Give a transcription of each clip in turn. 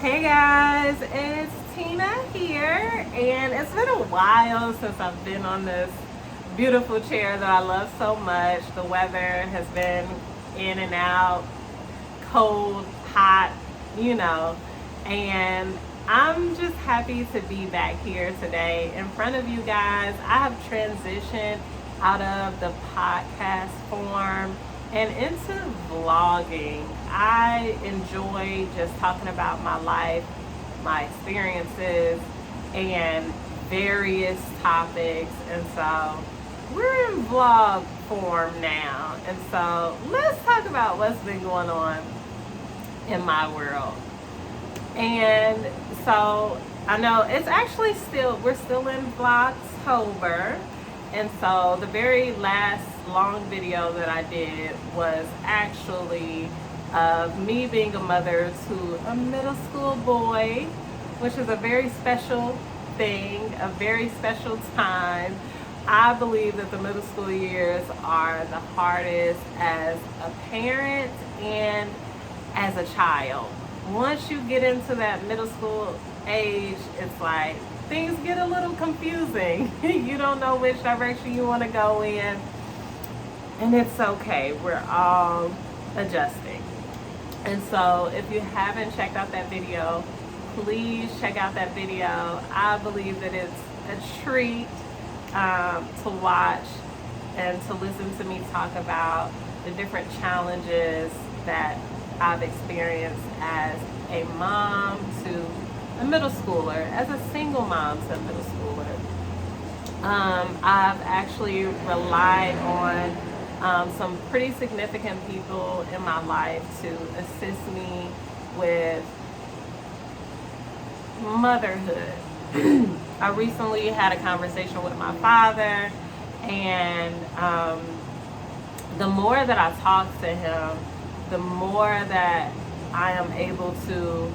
Hey guys, it's Tina here, and it's been a while since I've been on this beautiful chair that I love so much. The weather has been in and out, cold, hot, you know, and I'm just happy to be back here today in front of you guys. I have transitioned out of the podcast form and into vlogging. I enjoy just talking about my life, my experiences, and various topics. And so we're in vlog form now. And so let's talk about what's been going on in my world. And so I know it's actually we're still in Vlogtober. And so the very last long video that I did was actually of me being a mother to a middle school boy, which is a very special thing, a very special time. I believe that the middle school years are the hardest as a parent and as a child. Once you get into that middle school age, it's like things get a little confusing. You don't know which direction you want to go in, and it's okay. We're all adjusting. And so if you haven't checked out that video, please check out that video. I believe that it's a treat to watch and to listen to me talk about the different challenges that I've experienced as a mom to a middle schooler, as a single mom to a middle schooler. I've actually relied on some pretty significant people in my life to assist me with motherhood. I recently had a conversation with my father, and the more that I talk to him, the more that I am able to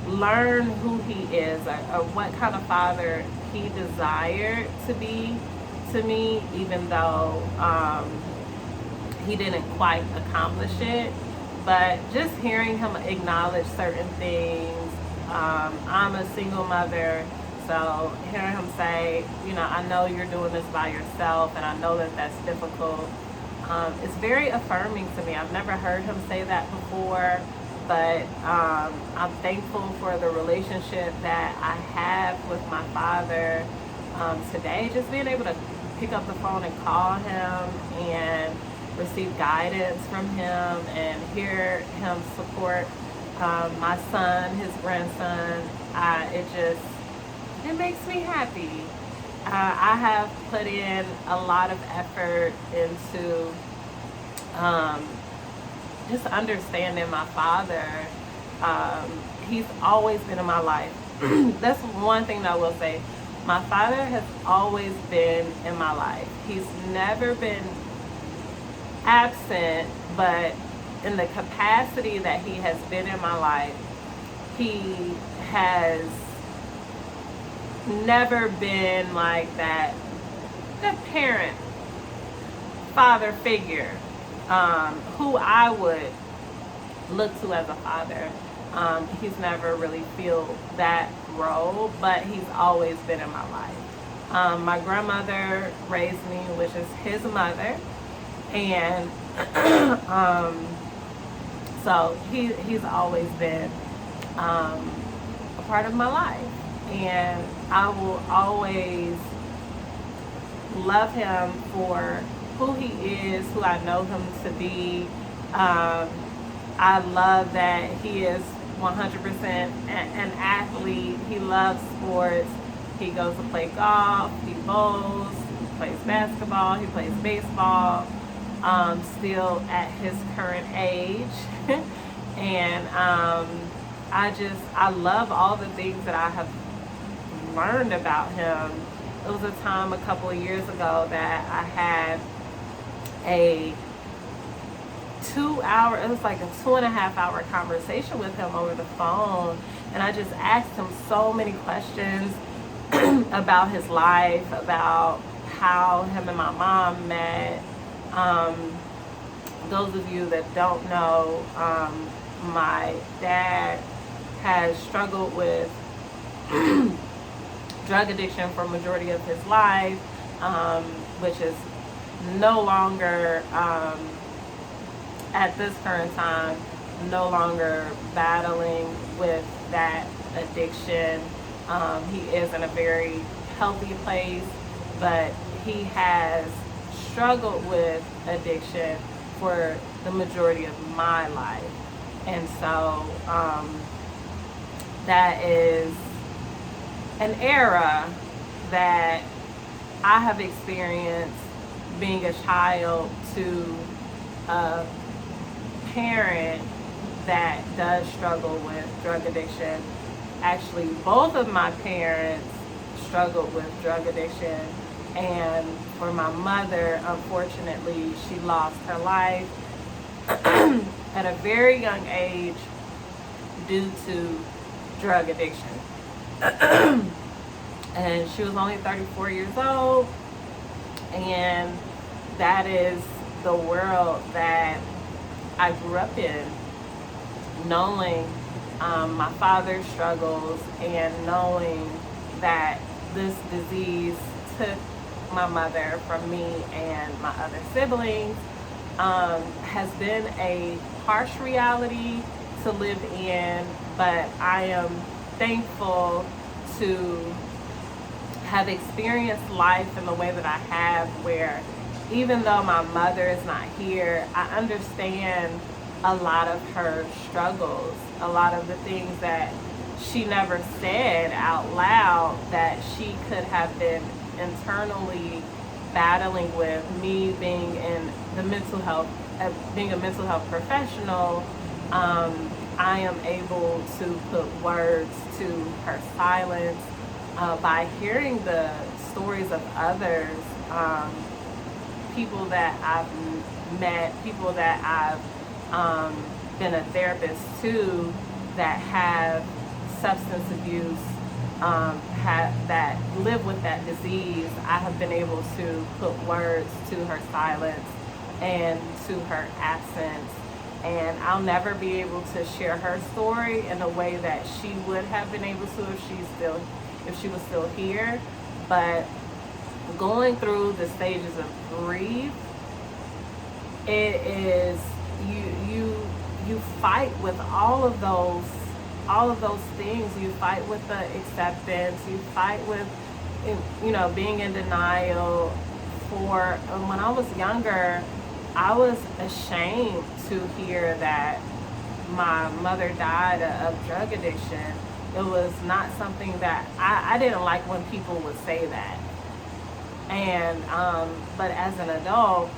learn who he is, or what kind of father he desired to be to me, even though he didn't quite accomplish it. But just hearing him acknowledge certain things, I'm a single mother, so hearing him say, I know you're doing this by yourself, and I know that that's difficult. It's very affirming to me. I've never heard him say that before, but I'm thankful for the relationship that I have with my father today. Just being able to pick up the phone and call him and receive guidance from him and hear him support my son, his grandson. It makes me happy. I have put in a lot of effort into just understanding my father. He's always been in my life. That's one thing that I will say. My father has always been in my life. He's never been absent, but in the capacity that he has been in my life, he has never been like that parent, father figure, who I would look to as a father. He's never really filled that role, but he's always been in my life. My grandmother raised me, which is his mother, and so he's always been a part of my life. And I will always love him for who he is, who I know him to be. I love that he is 100% an athlete. He loves sports. He goes to play golf, he bowls, he plays basketball, he plays baseball, still at his current age. And I love all the things that I have learned about him. It was a time a couple of years ago that I had a 2 hour, it was like a 2.5 hour conversation with him over the phone. And I just asked him so many questions about his life, about how him and my mom met. Those of you that don't know, my dad has struggled with drug addiction for a majority of his life, which is no longer, at this current time, no longer battling with that addiction. He is in a very healthy place, but he has struggled with addiction for the majority of my life. And so that is an era that I have experienced being a child to a parent that does struggle with drug addiction. Actually, both of my parents struggled with drug addiction, and for my mother, unfortunately, she lost her life at a very young age due to drug addiction. And she was only 34 years old, and that is the world that I grew up in, knowing my father's struggles and knowing that this disease took my mother from me and my other siblings has been a harsh reality to live in, but I am thankful to have experienced life in the way that I have, where even though my mother is not here, I understand a lot of her struggles, a lot of the things that she never said out loud that she could have been internally battling with. Me being in the mental health, being a mental health professional, I am able to put words to her silence by hearing the stories of others, people that I've met, people that I've been a therapist to that have substance abuse, that live with that disease. I have been able to put words to her silence and to her absence, and I'll never be able to share her story in a way that she would have been able to if she was still here. But going through the stages of grief, it is you fight with all of those things. You fight with the acceptance, you fight with being in denial. When I was younger, I was ashamed to hear that my mother died of drug addiction. It was not something that I didn't like when people would say that. And but as an adult,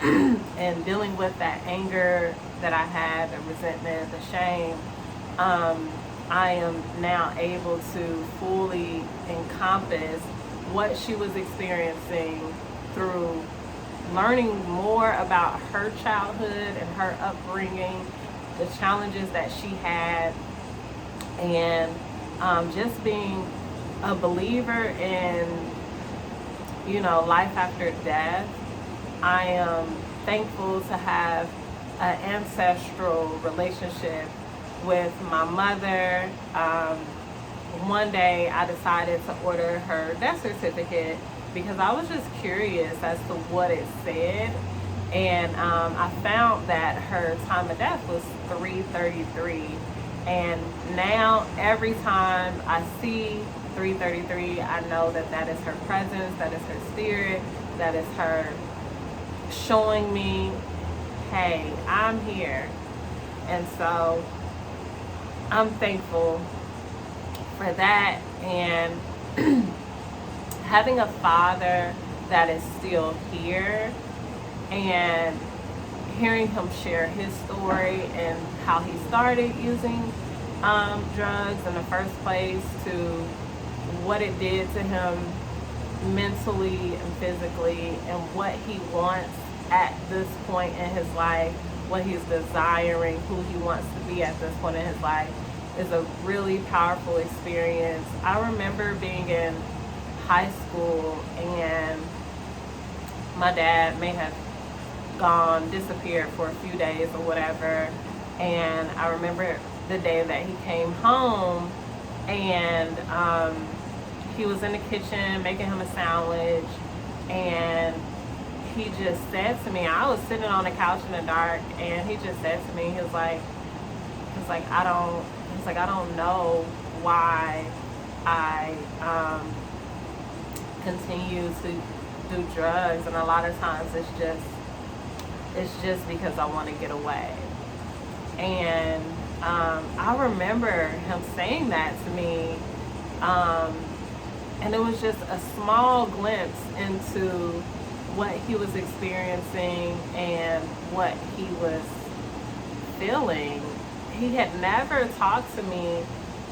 and dealing with that anger that I had, the resentment, the shame, I am now able to fully encompass what she was experiencing through learning more about her childhood and her upbringing, the challenges that she had, and just being a believer in life after death. I am thankful to have an ancestral relationship with my mother. One day I decided to order her death certificate because I was just curious as to what it said, and I found that her time of death was 3:33. And now every time I see 3:33, I know that that is her presence, that is her spirit, that is her showing me, hey, I'm here. And so I'm thankful for that, and having a father that is still here and hearing him share his story and how he started using drugs in the first place, to what it did to him mentally and physically, and what he wants at this point in his life, what he's desiring, who he wants to be at this point in his life, is a really powerful experience. I remember being in high school and my dad may have disappeared for a few days or whatever, And I remember the day that he came home, and he was in the kitchen making him a sandwich, and he just said to me, I was sitting on the couch in the dark, and he just said to me, he was like, I don't know why I continue to do drugs, and a lot of times it's just because I want to get away. And I remember him saying that to me, and it was just a small glimpse into what he was experiencing and what he was feeling. He had never talked to me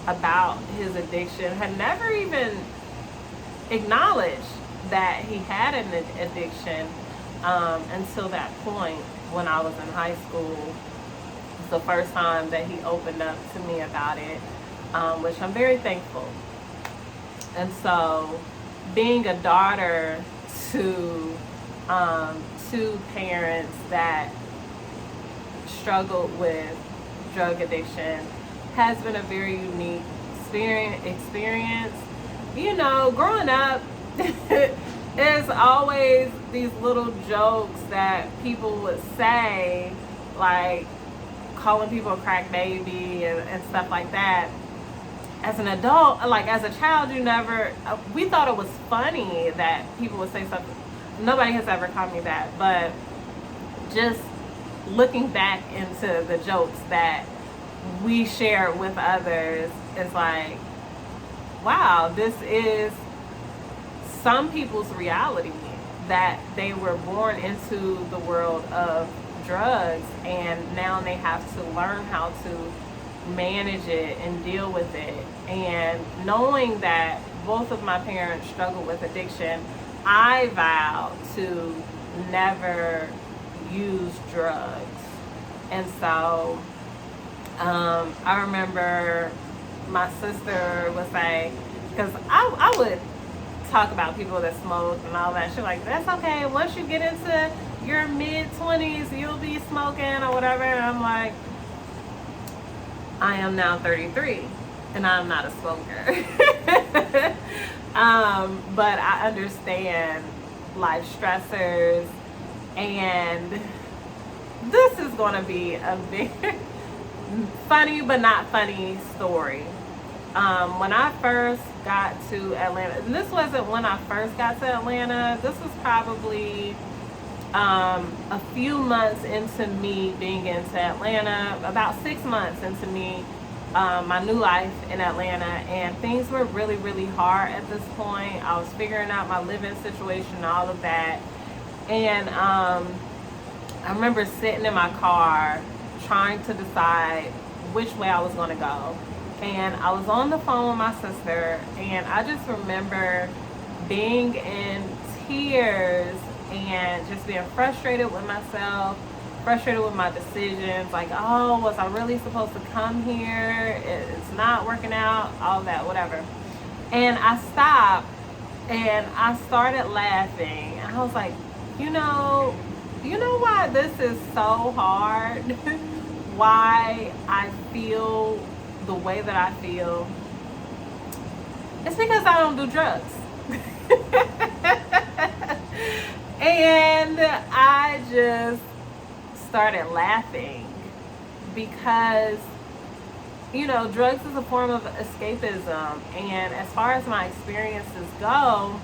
about his addiction, had never even acknowledged that he had an addiction until that point when I was in high school. It's the first time that he opened up to me about it, which I'm very thankful. And so, being a daughter to two parents that struggled with drug addiction has been a very unique experience. You know, growing up, there's always these little jokes that people would say, like calling people a crack baby and stuff like that. As an adult, like as a child, you never, we thought it was funny that people would say something. Nobody has ever called me that, but just looking back into the jokes that we share with others, is like, wow, this is some people's reality, that they were born into the world of drugs, and now they have to learn how to manage it and deal with it. And knowing that both of my parents struggled with addiction, I vowed to never use drugs. And so I remember my sister would say, because I would talk about people that smoked and all that. She's like, that's okay. Once you get into your mid-20s, you'll be smoking or whatever. And I'm like, I am now 33 and I'm not a smoker. But I understand life stressors, and this is going to be a very funny but not funny story. When I first got to Atlanta, and this wasn't when I first got to Atlanta, this was probably a few months into me being into Atlanta, about 6 months into me, my new life in Atlanta, and things were really, really hard at this point. I was figuring out my living situation, all of that, and I remember sitting in my car trying to decide which way I was going to go. And I was on the phone with my sister, and I just remember being in tears and just being frustrated with myself, frustrated with my decisions, like, oh, was I really supposed to come here? It's not working out, all that, whatever. And I stopped and I started laughing. I was like, you know why this is so hard? Why I feel the way that I feel? It's because I don't do drugs. And I just started laughing because, drugs is a form of escapism. And as far as my experiences go,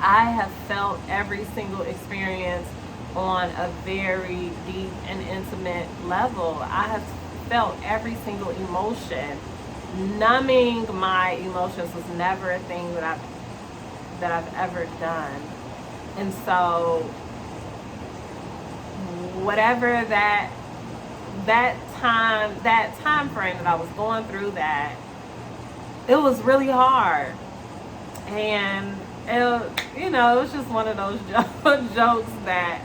I have felt every single experience on a very deep and intimate level. I have felt every single emotion. Numbing my emotions was never a thing that I've ever done. And so whatever that time frame that I was going through, that it was really hard. And it was just one of those jokes that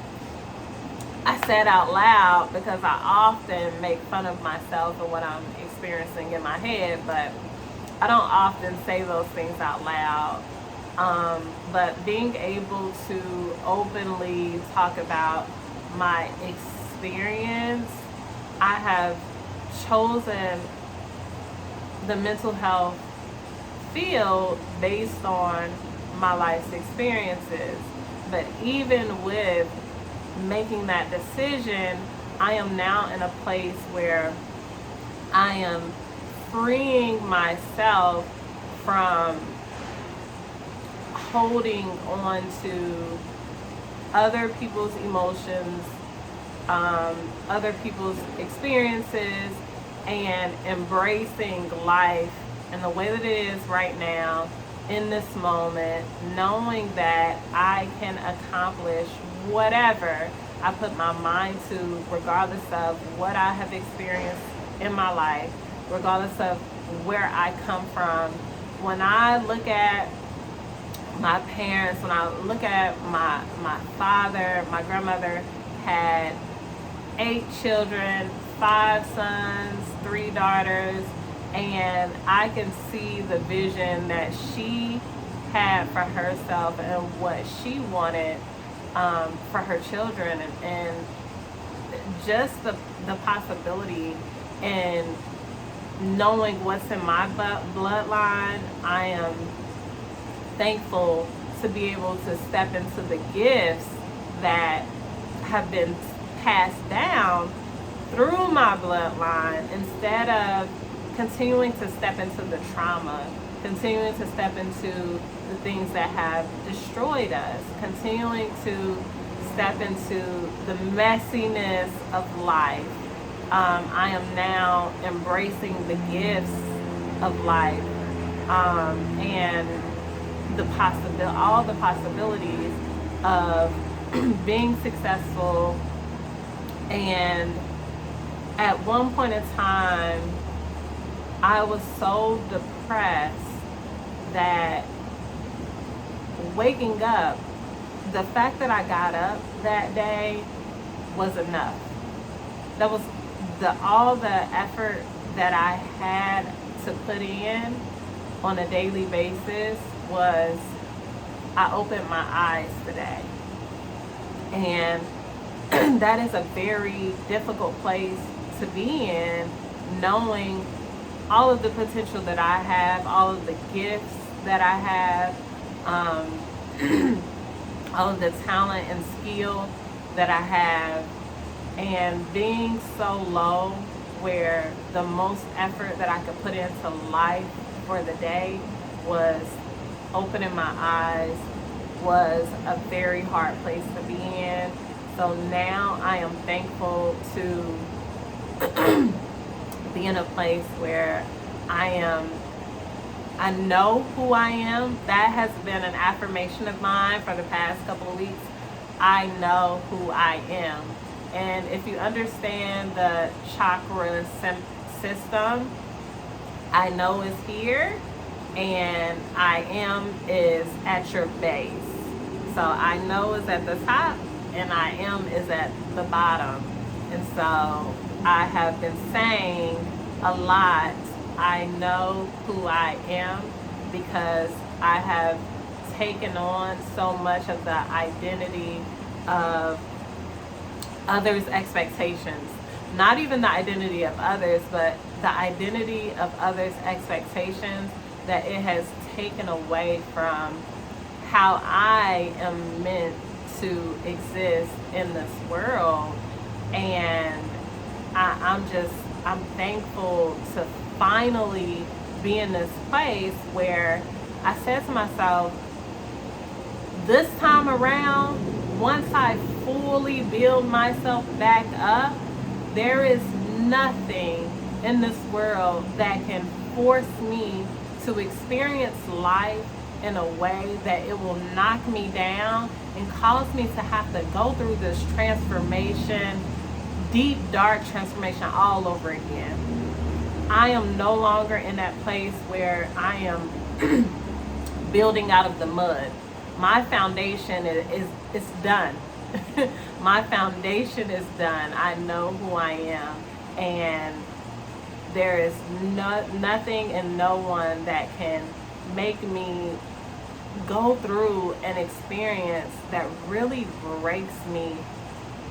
I said out loud, because I often make fun of myself and what I'm experiencing in my head, but I don't often say those things out loud. But being able to openly talk about my experience I have chosen the mental health field based on my life's experiences. But even with making that decision, I am now in a place where I am freeing myself from holding on to other people's emotions, other people's experiences, and embracing life in the way that it is right now, in this moment, knowing that I can accomplish whatever I put my mind to, regardless of what I have experienced in my life, regardless of where I come from. When I look at my parents, when I look at my father, my grandmother had 8 children, 5 sons, 3 daughters, and I can see the vision that she had for herself and what she wanted for her children, and just the possibility and knowing what's in my bloodline. I am thankful to be able to step into the gifts that have been passed down through my bloodline, instead of continuing to step into the trauma, continuing to step into the things that have destroyed us, continuing to step into the messiness of life. I am now embracing the gifts of life, and all the possibilities of being successful. And at one point in time, I was so depressed that waking up, the fact that I got up that day was enough. That was all the effort that I had to put in on a daily basis was, I opened my eyes today. And that is a very difficult place to be in, knowing all of the potential that I have, all of the gifts that I have, all of the talent and skill that I have, and being so low where the most effort that I could put into life for the day was opening my eyes, was a very hard place to be in. So now I am thankful to be in a place where I know who I am. That has been an affirmation of mine for the past couple of weeks. I know who I am. And if you understand the chakra system, I know is here, and I am is at your base. So I know is at the top, and I am is at the bottom. And so I have been saying a lot, I know who I am, because I have taken on so much of the identity of others' expectations. Not even the identity of others, but the identity of others' expectations, that it has taken away from how I am meant to exist in this world. And I'm thankful to finally be in this place where I said to myself, this time around, once I fully build myself back up, there is nothing in this world that can force me to experience life in a way that it will knock me down and cause me to have to go through this transformation, deep, dark transformation all over again. I am no longer in that place where I am building out of the mud. My foundation is done. My foundation is done. I know who I am, and there is nothing and no one that can make me go through an experience that really breaks me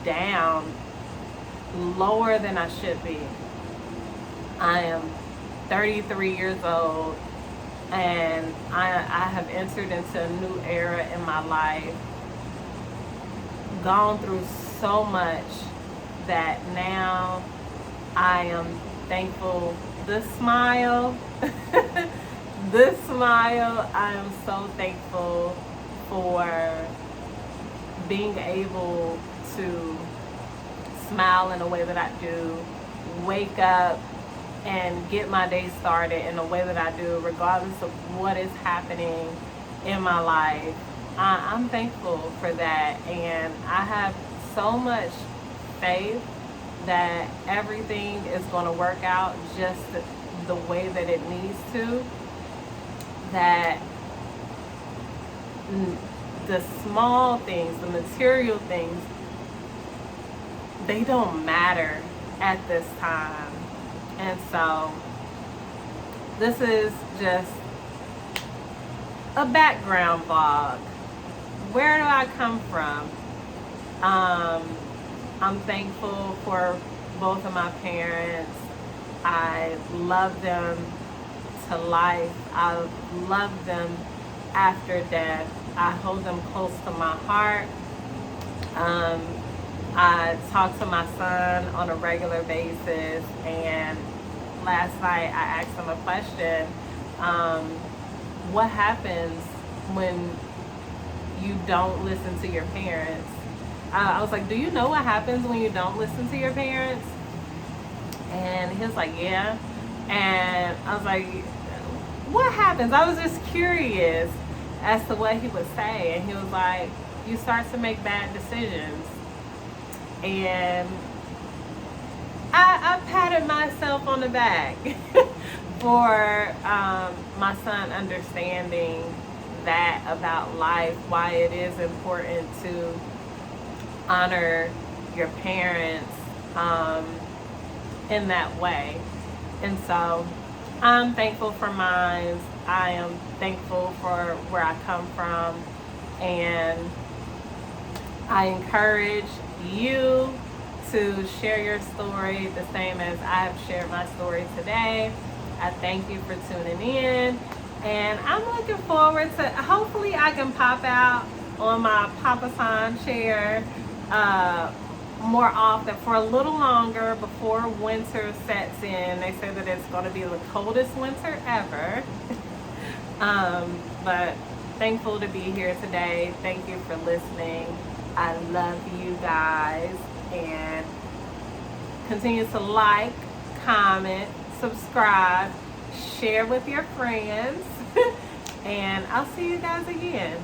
down lower than I should be. I am 33 years old, and I have entered into a new era in my life, gone through so much that now I am thankful. This smile, this smile, I am so thankful for being able to smile in the way that I do, wake up and get my day started in the way that I do, regardless of what is happening in my life. I'm thankful for that, and I have so much faith that everything is going to work out just the way that it needs to, that the small things, the material things, they don't matter at this time. And so this is just a background vlog. Where do I come from? I'm thankful for both of my parents. I love them to life. I love them after death. I hold them close to my heart. I talk to my son on a regular basis, and last night I asked him a question. What happens when you don't listen to your parents? I was like, do you know what happens when you don't listen to your parents? And he was like, yeah. And I was like, what happens? I was just curious as to what he would say. And he was like, you start to make bad decisions. And I patted myself on the back for my son understanding that about life, why it is important to honor your parents in that way. And so I'm thankful for mine. I am thankful for where I come from, and I encourage you to share your story the same as I have shared my story today. I thank you for tuning in, and I'm looking forward to, hopefully I can pop out on my Papasan chair more often, for a little longer, before winter sets in. They say that it's going to be the coldest winter ever. But thankful to be here today. Thank you for listening. I love you guys, and continue to like, comment, subscribe, share with your friends, and I'll see you guys again.